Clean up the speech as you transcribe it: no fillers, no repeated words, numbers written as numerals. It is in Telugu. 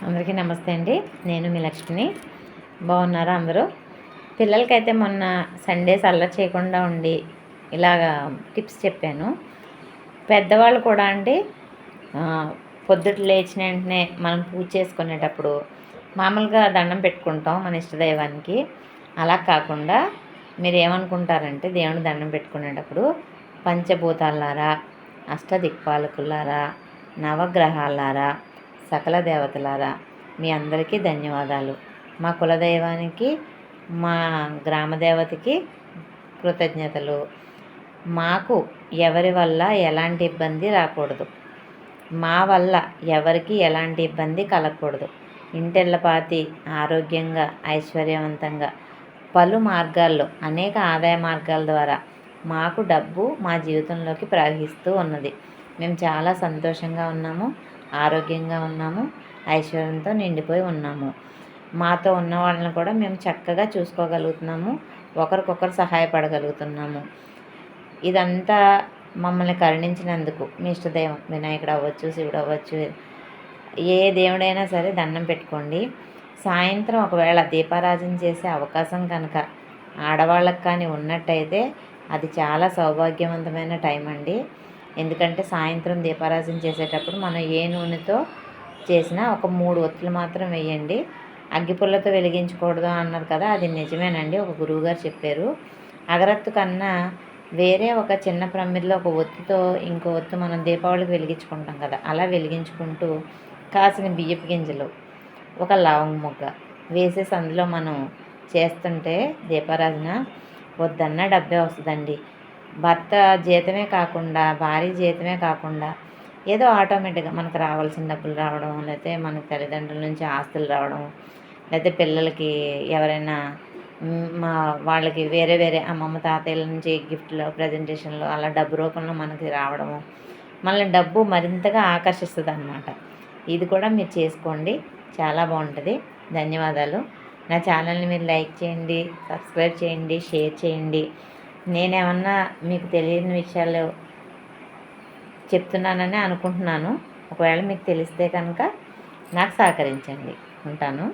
అందరికీ నమస్తే అండి. నేను మీ లక్ష్మిని. బాగున్నారా అందరూ? పిల్లలకైతే మొన్న సండేస్ అల్లరి చేయకుండా ఉండి ఇలాగా టిప్స్ చెప్పాను. పెద్దవాళ్ళు కూడా అండి పొద్దుట లేచిన వెంటనే మనం పూజ చేసుకునేటప్పుడు మామూలుగా దండం పెట్టుకుంటాం మన ఇష్టదైవానికి. అలా కాకుండా మీరు ఏమనుకుంటారంటే దేవుని దండం పెట్టుకునేటప్పుడు పంచభూతాలారా, అష్టదిక్పాలకులారా, నవగ్రహాలారా, సకల దేవతలారా మీ అందరికీ ధన్యవాదాలు. మా కులదైవానికి, మా గ్రామదేవతకి కృతజ్ఞతలు. మాకు ఎవరి వల్ల ఎలాంటి ఇబ్బంది రాకూడదు, మా వల్ల ఎవరికి ఎలాంటి ఇబ్బంది కలగకూడదు. ఇంటిళ్ళపాతి ఆరోగ్యంగా ఐశ్వర్యవంతంగా పలు మార్గాల్లో అనేక ఆదాయ మార్గాల ద్వారా మాకు డబ్బు మా జీవితంలోకి ప్రవహిస్తూ ఉన్నది. మేము చాలా సంతోషంగా ఉన్నాము, ఆరోగ్యంగా ఉన్నాము, ఐశ్వర్యంతో నిండిపోయి ఉన్నాము. మాతో ఉన్న వాళ్ళని కూడా మేము చక్కగా చూసుకోగలుగుతున్నాము, ఒకరికొకరు సహాయపడగలుగుతున్నాము. ఇదంతా మమ్మల్ని కరుణించినందుకు మీ ఇష్టదైవం వినాయకుడు అవ్వచ్చు, శివుడు అవ్వచ్చు, ఏ దేవుడైనా సరే దండం పెట్టుకోండి. సాయంత్రం ఒకవేళ దీపారాధన చేసే అవకాశం కనుక ఆడవాళ్ళకి కానీ ఉన్నట్టయితే అది చాలా సౌభాగ్యవంతమైన టైం అండి. ఎందుకంటే సాయంత్రం దీపారాధన చేసేటప్పుడు మనం ఏ నూనెతో చేసినా ఒక 3 ఒత్తులు మాత్రం వేయండి. అగ్గిపుల్లతో వెలిగించకూడదు అన్నారు కదా, అది నిజమేనండి. ఒక గురువుగారు చెప్పారు. అగరత్తు కన్నా వేరే ఒక చిన్న ప్రమిదలో ఒక ఒత్తితో ఇంకో ఒత్తు మనం దీపావళికి వెలిగించుకుంటాం కదా, అలా వెలిగించుకుంటూ కాసిన బియ్యపు గింజలు, ఒక లవంగ మొగ్గ వేసేసి అందులో మనం చేస్తుంటే దీపారాధన వద్దన్న డబ్బే వస్తుందండి. భర్త జీతమే కాకుండా, భార్య జీతమే కాకుండా ఏదో ఆటోమేటిక్గా మనకు రావాల్సిన డబ్బులు రావడం, లేకపోతే మన తల్లిదండ్రుల నుంచి ఆస్తులు రావడం, లేకపోతే పిల్లలకి ఎవరైనా మా వాళ్ళకి వేరే వేరే అమ్మమ్మ తాతయ్యల నుంచి గిఫ్ట్లు, ప్రజెంటేషన్లు అలా డబ్బు రూపంలో మనకి రావడము, మనల్ని డబ్బు మరింతగా ఆకర్షిస్తుంది అన్నమాట. ఇది కూడా మీరు చేసుకోండి, చాలా బాగుంటుంది. ధన్యవాదాలు. నా ఛానల్ని మీరు లైక్ చేయండి, సబ్స్క్రైబ్ చేయండి, షేర్ చేయండి. నేనేమన్నా మీకు తెలియని విషయాలు చెప్తున్నానని అనుకుంటున్నాను. ఒకవేళ మీకు తెలిస్తే కనుక నాకు సహకరించండి. ఉంటాను.